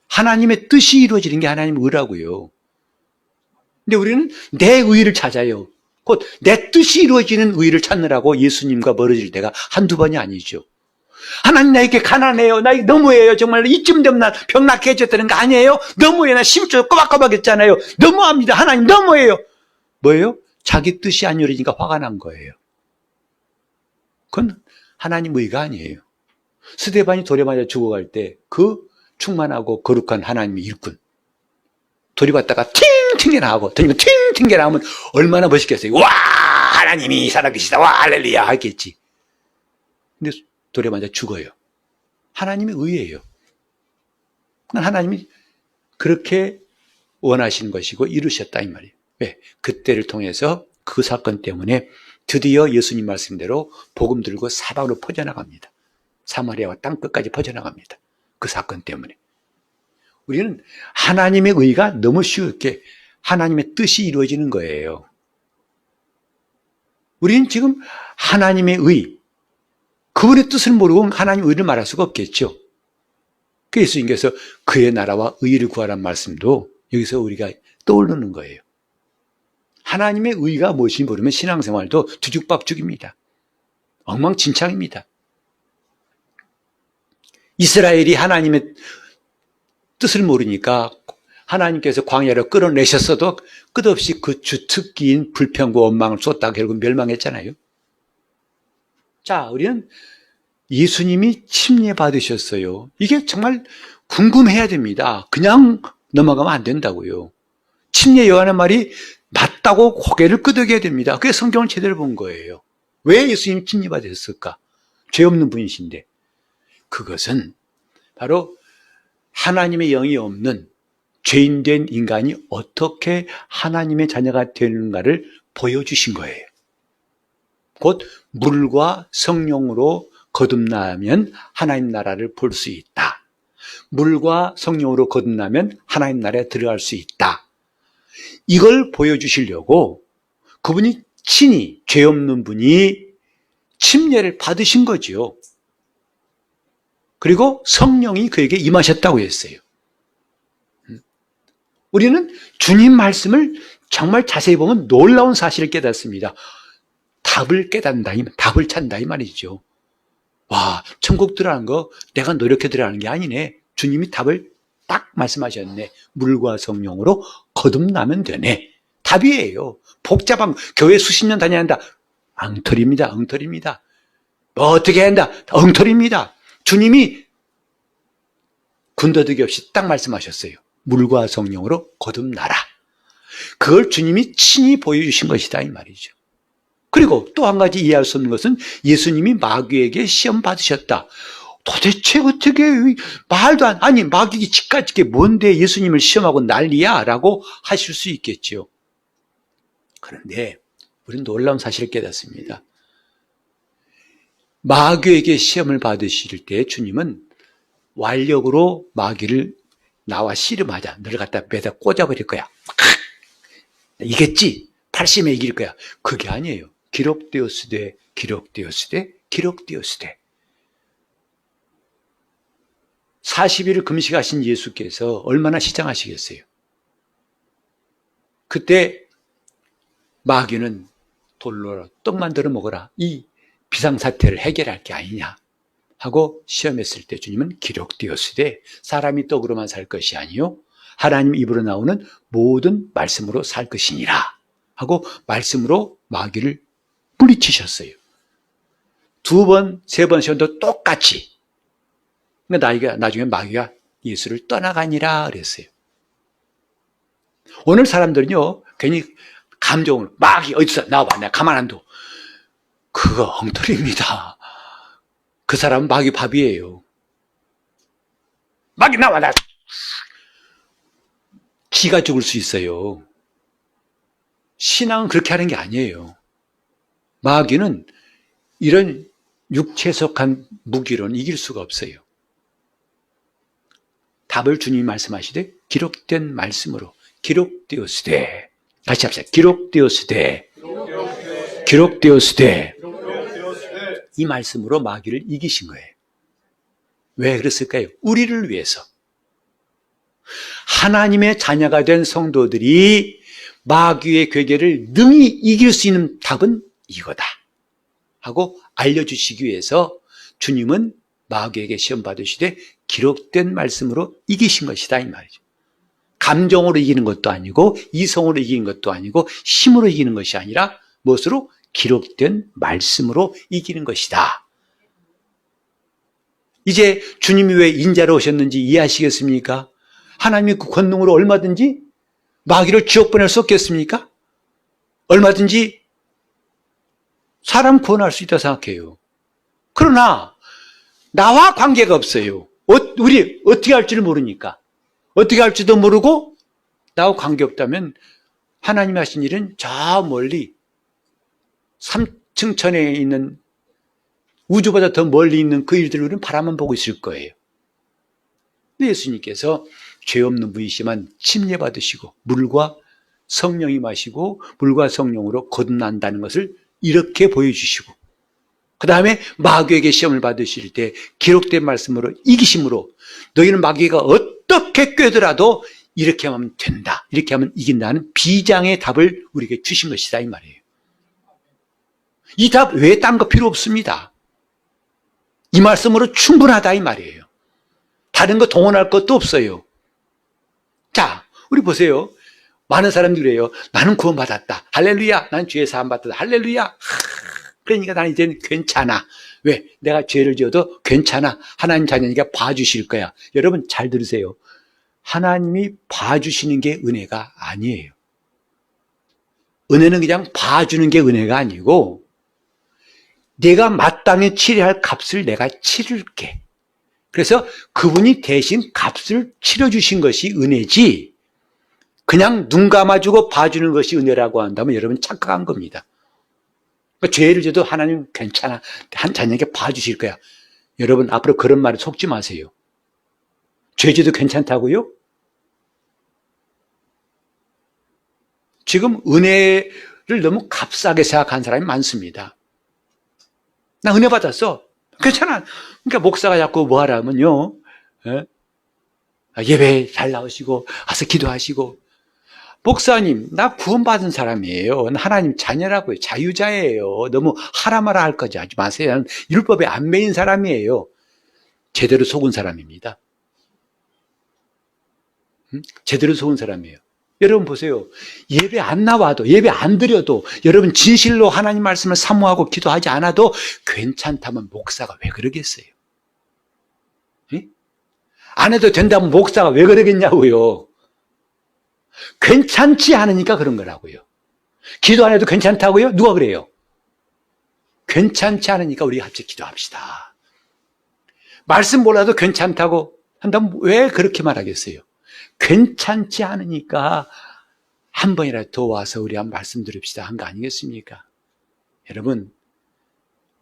하나님의 뜻이 이루어지는 게 하나님의 의라고요. 근데 우리는 내 의를 찾아요. 곧 내 뜻이 이루어지는 의를 찾느라고 예수님과 멀어질 때가 한두 번이 아니죠. 하나님 나 이렇게 가난해요. 나 너무해요. 정말 이쯤 되면 나 병 낫게 해줬다는 거 아니에요? 너무해요. 나 10조 꼬박꼬박 했잖아요. 너무합니다. 하나님 너무해요. 뭐예요? 자기 뜻이 안 이루어지니까 화가 난 거예요. 그건 하나님 의가 아니에요. 스데반이 돌에 맞아 죽어갈 때 그 충만하고 거룩한 하나님의 일꾼 돌이 받다가 팅튕겨 나가고 던지면 팅튕겨 나오면 얼마나 멋있겠어요. 와 하나님이 살아계시다. 와 할렐루야 하겠지. 근데 돌에 맞아 죽어요. 하나님의 의예요. 하나님이 그렇게 원하신 것이고 이루셨다 이 말이에요. 왜? 그때를 통해서 그 사건 때문에 드디어 예수님 말씀대로 복음 들고 사방으로 퍼져나갑니다. 사마리아와 땅 끝까지 퍼져나갑니다. 그 사건 때문에. 우리는 하나님의 의가 너무 쉽게 하나님의 뜻이 이루어지는 거예요. 우리는 지금 하나님의 의, 그분의 뜻을 모르고 하나님의 의를 말할 수가 없겠죠. 그래서 예수님께서 그의 나라와 의를 구하라는 말씀도 여기서 우리가 떠오르는 거예요. 하나님의 의가 무엇인지 모르면 신앙생활도 뒤죽박죽입니다. 엉망진창입니다. 이스라엘이 하나님의 뜻을 모르니까 하나님께서 광야로 끌어내셨어도 끝없이 그 주특기인 불평과 원망을 쏟다가 결국 멸망했잖아요. 자, 우리는 예수님이 침례받으셨어요. 이게 정말 궁금해야 됩니다. 그냥 넘어가면 안 된다고요. 침례 요한의 말이 맞다고 고개를 끄덕여야 됩니다. 그게 성경을 제대로 본 거예요. 왜 예수님 침례받으셨을까? 죄 없는 분이신데. 그것은 바로 하나님의 영이 없는 죄인된 인간이 어떻게 하나님의 자녀가 되는가를 보여주신 거예요. 곧 물과 성령으로 거듭나면 하나님 나라를 볼 수 있다. 물과 성령으로 거듭나면 하나님 나라에 들어갈 수 있다. 이걸 보여주시려고 그분이 친히 죄 없는 분이 침례를 받으신 거지요. 그리고 성령이 그에게 임하셨다고 했어요. 우리는 주님 말씀을 정말 자세히 보면 놀라운 사실을 깨닫습니다. 답을 깨닫는다, 답을 찾는다 이 말이죠. 와, 천국 들어가는 거 내가 노력해 들어가는 게 아니네. 주님이 답을 딱 말씀하셨네. 물과 성령으로 거듭나면 되네. 답이에요. 복잡한 교회 수십 년 다녀야 한다. 엉터리입니다. 엉터리입니다. 뭐 어떻게 해야 한다. 엉터리입니다. 주님이 군더더기 없이 딱 말씀하셨어요. 물과 성령으로 거듭나라. 그걸 주님이 친히 보여주신 것이다 이 말이죠. 그리고 또 한 가지 이해할 수 없는 것은 예수님이 마귀에게 시험 받으셨다. 도대체 어떻게 말도 안, 아니 마귀가 집까지 게 뭔데 예수님을 시험하고 난리야 라고 하실 수 있겠죠. 그런데 우리는 놀라운 사실을 깨닫습니다. 마귀에게 시험을 받으실 때 주님은 완력으로 마귀를 나와 씨름하자. 너를 갖다 매다 꽂아버릴 거야. 이겼지? 80에 이길 거야. 그게 아니에요. 기록되었으되 기록되었으되 기록되었으되 40일을 금식하신 예수께서 얼마나 시장하시겠어요? 그때 마귀는 돌로 떡 만들어 먹어라. 이 비상사태를 해결할 게 아니냐 하고 시험했을 때 주님은 기록되었으되 사람이 떡으로만 살 것이 아니요 하나님 입으로 나오는 모든 말씀으로 살 것이니라 하고 말씀으로 마귀를 물리치셨어요. 2번, 3번 시험도 똑같이. 나중에 마귀가 예수를 떠나가니라 그랬어요. 오늘 사람들은요 괜히 감정으로 마귀 어디서 나와봐 내가 가만 안 둬. 그거 엉터리입니다. 그 사람은 마귀 밥이에요. 마귀 나와 나 기가 죽을 수 있어요. 신앙은 그렇게 하는 게 아니에요. 마귀는 이런 육체에 속한 무기로는 이길 수가 없어요. 답을 주님이 말씀하시되 기록된 말씀으로 기록되었으되 다시 합시다. 기록되었으되 기록되었으되 이 말씀으로 마귀를 이기신 거예요. 왜 그랬을까요? 우리를 위해서. 하나님의 자녀가 된 성도들이 마귀의 괴계를 능히 이길 수 있는 답은 이거다 하고 알려주시기 위해서 주님은 마귀에게 시험 받으시되 기록된 말씀으로 이기신 것이다 이 말이죠. 감정으로 이기는 것도 아니고 이성으로 이기는 것도 아니고 힘으로 이기는 것이 아니라 무엇으로? 기록된 말씀으로 이기는 것이다. 이제 주님이 왜 인자로 오셨는지 이해하시겠습니까? 하나님이 그 권능으로 얼마든지 마귀를 지옥 보낼 수 없겠습니까? 얼마든지 사람 구원할 수 있다고 생각해요. 그러나 나와 관계가 없어요. 우리 어떻게 할지를 모르니까. 어떻게 할지도 모르고 나와 관계없다면 하나님이 하신 일은 저 멀리 삼층천에 있는 우주보다 더 멀리 있는 그 일들을 우리는 바라만 보고 있을 거예요. 근데 예수님께서 죄 없는 분이시만 침례받으시고 물과 성령이 마시고 물과 성령으로 거듭난다는 것을 이렇게 보여주시고, 그 다음에 마귀에게 시험을 받으실 때 기록된 말씀으로 이기심으로 너희는 마귀가 어떻게 꿰더라도 이렇게 하면 된다, 이렇게 하면 이긴다는 비장의 답을 우리에게 주신 것이다 이 말이에요. 이 답 외에 딴 거 필요 없습니다. 이 말씀으로 충분하다 이 말이에요. 다른 거 동원할 것도 없어요. 자, 우리 보세요. 많은 사람들이 그래요. 나는 구원받았다. 할렐루야. 난 죄 사함 받았다. 할렐루야. 그러니까 나는 이제는 괜찮아. 왜? 내가 죄를 지어도 괜찮아. 하나님 자녀니까 봐주실 거야. 여러분 잘 들으세요. 하나님이 봐주시는 게 은혜가 아니에요. 은혜는 그냥 봐주는 게 은혜가 아니고, 내가 마땅히 치러야 할 값을 내가 치를게. 그래서 그분이 대신 값을 치러주신 것이 은혜지, 그냥 눈 감아주고 봐주는 것이 은혜라고 한다면 여러분 착각한 겁니다. 그러니까 죄를 져도 하나님 괜찮아. 한 자녀에게 봐주실 거야. 여러분 앞으로 그런 말에 속지 마세요. 죄 져도 괜찮다고요? 지금 은혜를 너무 값싸게 생각한 사람이 많습니다. 나 은혜 받았어. 괜찮아. 그러니까 목사가 자꾸 뭐 하라면요. 예배 잘 나오시고, 와서 기도하시고. 목사님, 나 구원받은 사람이에요. 하나님 자녀라고요. 자유자예요. 너무 하라마라 할 거지 하지 마세요. 율법에 안 매인 사람이에요. 제대로 속은 사람입니다. 제대로 속은 사람이에요. 여러분 보세요. 예배 안 나와도, 예배 안 드려도, 여러분 진실로 하나님 말씀을 사모하고 기도하지 않아도 괜찮다면 목사가 왜 그러겠어요? 안 해도 된다면 목사가 왜 그러겠냐고요. 괜찮지 않으니까 그런 거라고요. 기도 안 해도 괜찮다고요? 누가 그래요? 괜찮지 않으니까 우리 같이 기도합시다. 말씀 몰라도 괜찮다고 한다면 왜 그렇게 말하겠어요? 괜찮지 않으니까 한 번이라도 더 와서 우리 한 말씀 드립시다 한 거 아니겠습니까? 여러분,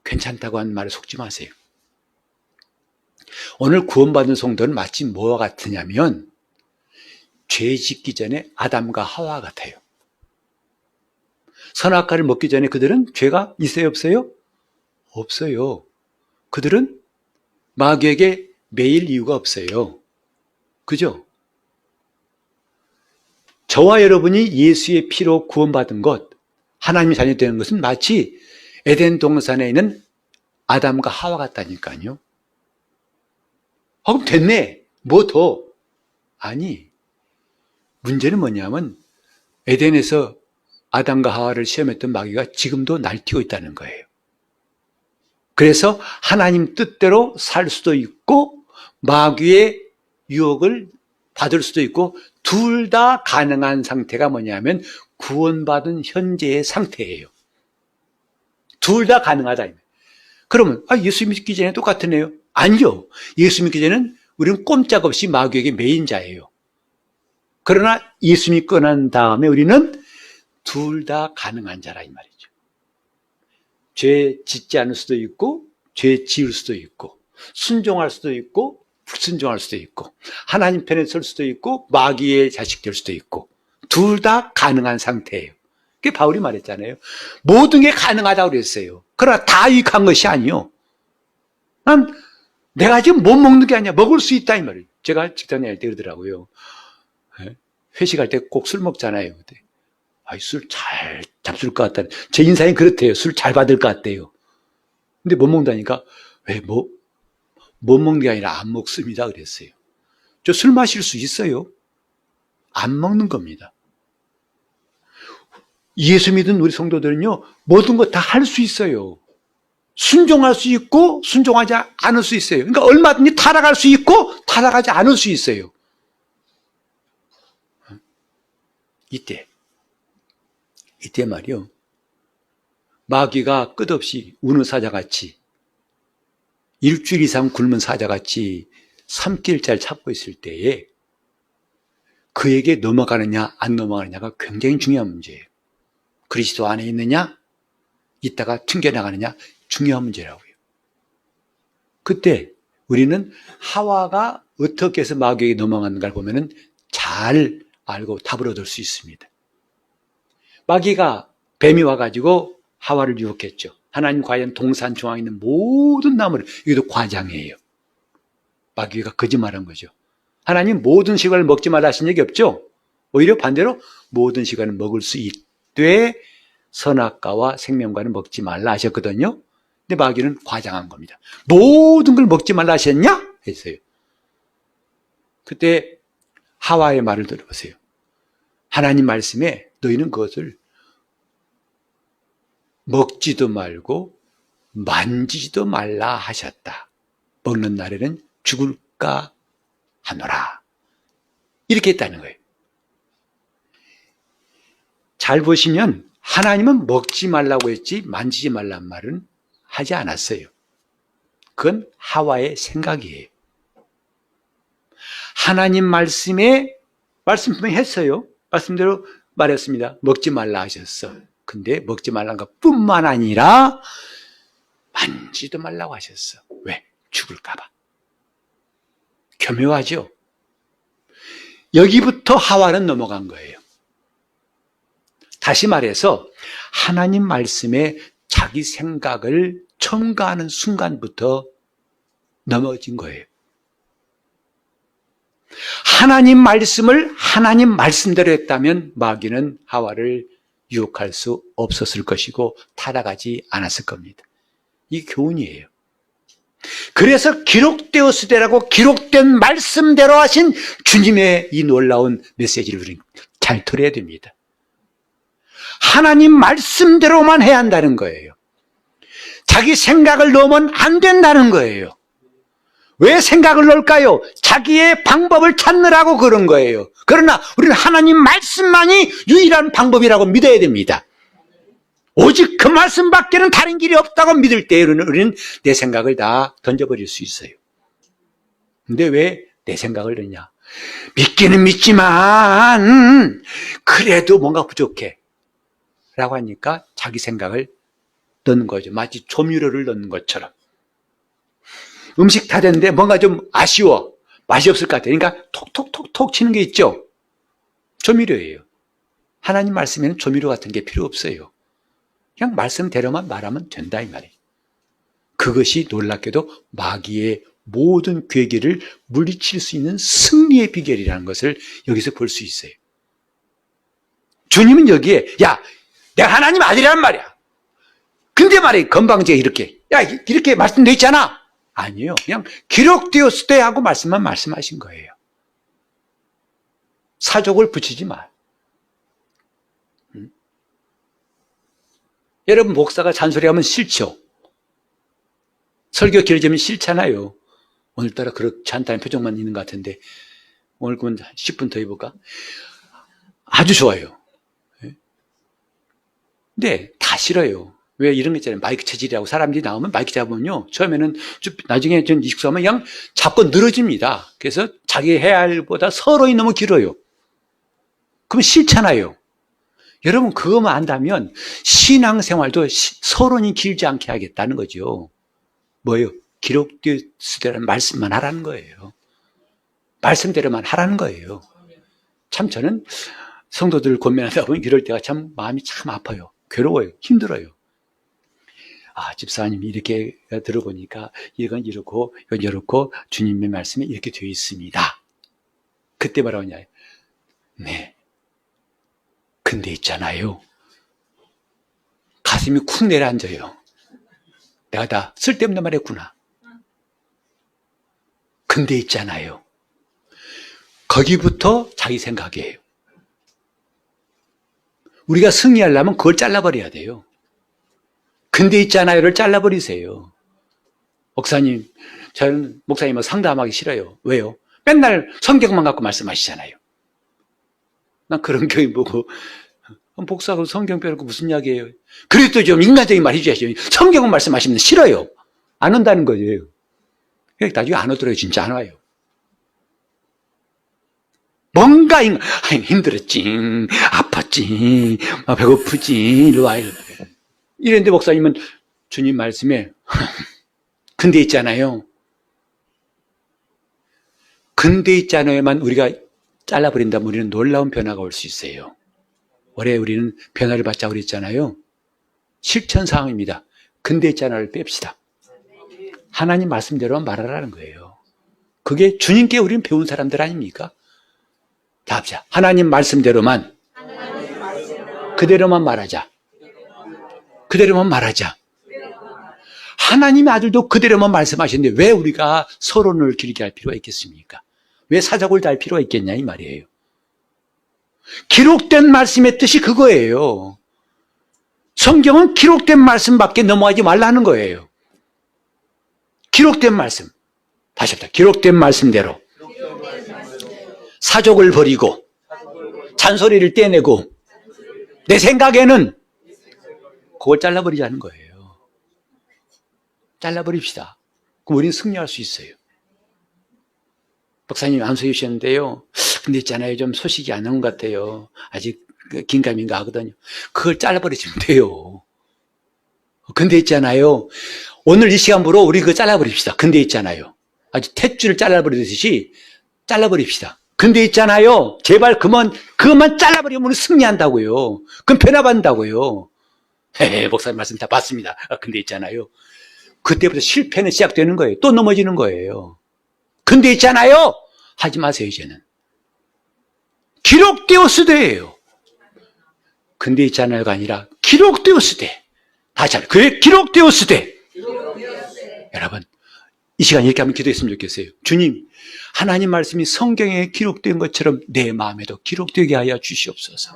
괜찮다고 하는 말에 속지 마세요. 오늘 구원받은 성도는 마치 뭐와 같으냐면 죄 짓기 전에 아담과 하와 같아요. 선악과를 먹기 전에 그들은 죄가 있어요, 없어요? 없어요. 그들은 마귀에게 매일 이유가 없어요. 그죠? 저와 여러분이 예수의 피로 구원받은 것, 하나님의 자녀 되는 것은 마치 에덴 동산에 있는 아담과 하와 같다니까요. 그럼 됐네. 뭐 더? 아니, 문제는 뭐냐면 에덴에서 아담과 하와를 시험했던 마귀가 지금도 날뛰고 있다는 거예요. 그래서 하나님 뜻대로 살 수도 있고 마귀의 유혹을 받을 수도 있고 둘 다 가능한 상태가 뭐냐면 구원받은 현재의 상태예요. 둘 다 가능하다. 그러면 예수 믿기 전에 똑같으네요. 아니요. 예수 믿기 전에는 우리는 꼼짝없이 마귀에게 매인 자예요. 그러나 예수 믿고 난 다음에 우리는 둘 다 가능한 자라 이 말이죠. 죄 짓지 않을 수도 있고 죄 지을 수도 있고 순종할 수도 있고 불순종할 수도 있고 하나님 편에 설 수도 있고 마귀의 자식 될 수도 있고 둘 다 가능한 상태예요. 그게 바울이 말했잖아요. 모든 게 가능하다고 그랬어요. 그러나 다 유익한 것이 아니요. 내가 지금 못 먹는 게 아니야. 먹을 수 있다 이 말이에요. 제가 직장 다닐 때 그러더라고요. 회식할 때 꼭 술 먹잖아요. 술 잘 잡술 것 같다. 제 인상이 그렇대요. 술 잘 받을 것 같대요. 근데 못 먹다니까 왜 못 먹는 게 아니라 안 먹습니다 그랬어요. 저 술 마실 수 있어요. 안 먹는 겁니다. 예수 믿은 우리 성도들은요, 모든 거 다 할 수 있어요. 순종할 수 있고 순종하지 않을 수 있어요. 그러니까 얼마든지 타락할 수 있고 타락하지 않을 수 있어요. 이때 말이요. 마귀가 끝없이 우는 사자같이 일주일 이상 굶은 사자같이 3끼를 찾고 있을 때에 그에게 넘어가느냐 안 넘어가느냐가 굉장히 중요한 문제예요. 그리스도 안에 있느냐? 있다가 튕겨나가느냐 중요한 문제라고요. 그때 우리는 하와가 어떻게 해서 마귀에게 넘어갔는가를 보면은 잘 알고 답을 얻을 수 있습니다. 마귀가 뱀이 와가지고 하와를 유혹했죠. 하나님 과연 동산 중앙에 있는 모든 나무를, 이것도 과장이에요. 마귀가 거짓말한 거죠. 하나님 모든 식을 먹지 말라 하신 적이 없죠. 오히려 반대로 모든 식을 먹을 수 있되 선악과와 생명과는 먹지 말라 하셨거든요. 근데 마귀는 과장한 겁니다. 모든 걸 먹지 말라 하셨냐? 했어요. 그때 하와의 말을 들어보세요. 하나님 말씀에 너희는 그것을 먹지도 말고 만지지도 말라 하셨다. 먹는 날에는 죽을까 하노라. 이렇게 했다는 거예요. 잘 보시면 하나님은 먹지 말라고 했지 만지지 말란 말은 하지 않았어요. 그건 하와의 생각이에요. 하나님 말씀에 말씀 분명히 했어요. 말씀대로 말했습니다. 먹지 말라 하셨어. 근데 먹지 말라는 것뿐만 아니라 만지도 말라고 하셨어. 왜? 죽을까 봐. 교묘하죠? 여기부터 하와는 넘어간 거예요. 다시 말해서 하나님 말씀에 자기 생각을 첨가하는 순간부터 넘어진 거예요. 하나님 말씀을 하나님 말씀대로 했다면 마귀는 하와를 유혹할 수 없었을 것이고 타락하지 않았을 겁니다. 이 교훈이에요. 그래서 기록되었으되라고 기록된 말씀대로 하신 주님의 이 놀라운 메시지를 우리는 잘 들어야 됩니다. 하나님 말씀대로만 해야 한다는 거예요. 자기 생각을 넣으면 안 된다는 거예요. 왜 생각을 넣을까요? 자기의 방법을 찾느라고 그런 거예요. 그러나 우리는 하나님 말씀만이 유일한 방법이라고 믿어야 됩니다. 오직 그 말씀밖에는 다른 길이 없다고 믿을 때 우리는 내 생각을 다 던져버릴 수 있어요. 근데 왜 내 생각을 넣냐? 믿기는 믿지만 그래도 뭔가 부족해 라고 하니까 자기 생각을 넣는 거죠. 마치 조미료를 넣는 것처럼. 음식 다 됐는데 뭔가 좀 아쉬워. 맛이 없을 것 같아. 그러니까 톡톡톡톡 치는 게 있죠. 조미료예요. 하나님 말씀에는 조미료 같은 게 필요 없어요. 그냥 말씀대로만 말하면 된다 이 말이에요. 그것이 놀랍게도 마귀의 모든 괴계를 물리칠 수 있는 승리의 비결이라는 것을 여기서 볼 수 있어요. 주님은 여기에 야 내가 하나님 아들이란 말이야. 근데 말이야 건방지게 이렇게 말씀되어 있잖아. 아니에요. 그냥 기록되었을 때 하고 말씀만 말씀하신 거예요. 사족을 붙이지 마. 여러분 목사가 잔소리하면 싫죠? 설교 길어지면 싫잖아요. 오늘따라 그렇지 않다는 표정만 있는 것 같은데 오늘 그러면 10분 더 해볼까? 아주 좋아요. 근데 다 싫어요. 왜 이런 거 있잖아요. 마이크 체질이라고 사람들이 나오면 마이크 잡으면요. 처음에는 나중에 좀 익숙하면 그냥 잡고 늘어집니다. 그래서 자기 해야 할 일보다 서론이 너무 길어요. 그럼 싫잖아요. 여러분 그거만 안다면 신앙생활도 서론이 길지 않게 하겠다는 거죠. 뭐예요? 기록되었으라는 말씀만 하라는 거예요. 말씀대로만 하라는 거예요. 참 저는 성도들 권면하다 보면 이럴 때가 참 마음이 참 아파요. 괴로워요. 힘들어요. 아, 집사님이 이렇게 들어보니까 이건 이렇고 이건 이렇고 주님의 말씀에 이렇게 되어 있습니다. 그때 뭐라고 하냐? 네. 근데 있잖아요. 가슴이 쿵 내려앉아요. 내가 다 쓸데없는 말 했구나. 근데 있잖아요. 거기부터 자기 생각이에요. 우리가 승리하려면 그걸 잘라버려야 돼요. 근데 있잖아요를 잘라버리세요. 목사님, 저는 목사님하고 상담하기 싫어요. 왜요? 맨날 성경만 갖고 말씀하시잖아요. 난 그런 교회 보고 목사하고 성경 빼놓고 무슨 이야기예요? 그래도 좀 인간적인 말 해줘야죠. 성경은 말씀하시면 싫어요. 안 온다는 거예요. 나중에 안 오더라고요. 진짜 안 와요. 뭔가 힘들었지, 아팠지, 배고프지, 이리 와. 이랬는데 목사님은 주님 말씀에 근데 있잖아요. 근데 있잖아요만 우리가 잘라버린다면 우리는 놀라운 변화가 올 수 있어요. 올해 우리는 변화를 받자고 그랬잖아요. 실천 사항입니다. 근데 있잖아요를 뺍시다. 하나님 말씀대로만 말하라는 거예요. 그게 주님께 우리는 배운 사람들 아닙니까? 자, 합시다. 하나님 말씀대로만 그대로만 말하자. 그대로만 말하자. 하나님의 아들도 그대로만 말씀하셨는데 왜 우리가 서론을 길게 할 필요가 있겠습니까? 왜 사적을 달 필요가 있겠냐 이 말이에요. 기록된 말씀의 뜻이 그거예요. 성경은 기록된 말씀밖에 넘어가지 말라는 거예요. 기록된 말씀. 다시 합시다. 기록된 말씀대로 사족을 버리고 잔소리를 떼내고 내 생각에는 그걸 잘라버리자는 거예요. 잘라버립시다. 그럼 우리는 승리할 수 있어요. 박사님 안수해 주셨는데요. 근데 있잖아요. 좀 소식이 안 나온 것 같아요. 아직 긴가민가 하거든요. 그걸 잘라버리시면 돼요. 근데 있잖아요. 오늘 이 시간부로 우리 그거 잘라버립시다. 근데 있잖아요. 아주 탯줄을 잘라버리듯이 잘라버립시다. 근데 있잖아요. 제발 그것만 잘라버리면 우리 승리한다고요. 그럼 변화받는다고요. 목사님 말씀 다 봤습니다. 근데 있잖아요. 그때부터 실패는 시작되는 거예요. 또 넘어지는 거예요. 근데 있잖아요. 하지 마세요, 이제는. 기록되었으되예요. 근데 있잖아요가 아니라 기록되었으되. 다시 한번. 그래, 기록되었으되. 여러분, 이 시간 이렇게 한번 기도했으면 좋겠어요. 주님, 하나님 말씀이 성경에 기록된 것처럼 내 마음에도 기록되게 하여 주시옵소서.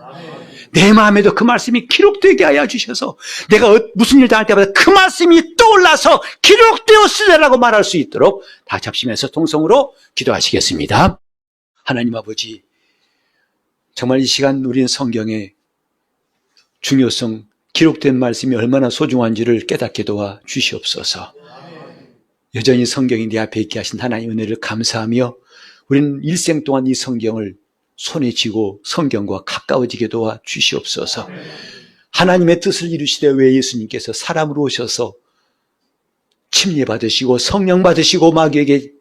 내 마음에도 그 말씀이 기록되게 하여 주셔서 내가 무슨 일 당할 때마다 그 말씀이 떠올라서 기록되었으리라고 말할 수 있도록 다 잡시면서 통성으로 기도하시겠습니다. 하나님 아버지, 정말 이 시간 우리는 성경의 중요성, 기록된 말씀이 얼마나 소중한지를 깨닫게 도와 주시옵소서. 여전히 성경이 내 앞에 있게 하신 하나님의 은혜를 감사하며 우리는 일생 동안 이 성경을 손에 쥐고 성경과 가까워지게 도와 주시옵소서. 하나님의 뜻을 이루시되 왜 예수님께서 사람으로 오셔서 침례 받으시고 성령 받으시고 마귀에게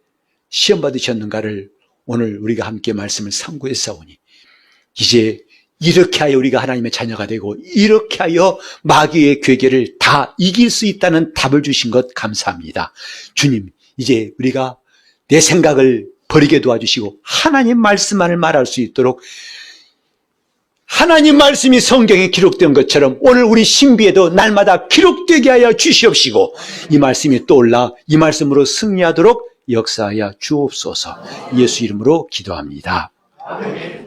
시험 받으셨는가를 오늘 우리가 함께 말씀을 상고했사오니 이제 이렇게 하여 우리가 하나님의 자녀가 되고 이렇게 하여 마귀의 괴계를 다 이길 수 있다는 답을 주신 것 감사합니다. 주님, 이제 우리가 내 생각을 버리게 도와주시고 하나님 말씀만을 말할 수 있도록 하나님 말씀이 성경에 기록된 것처럼 오늘 우리 신비에도 날마다 기록되게 하여 주시옵시고 이 말씀이 떠올라 이 말씀으로 승리하도록 역사하여 주옵소서. 예수 이름으로 기도합니다. 아멘.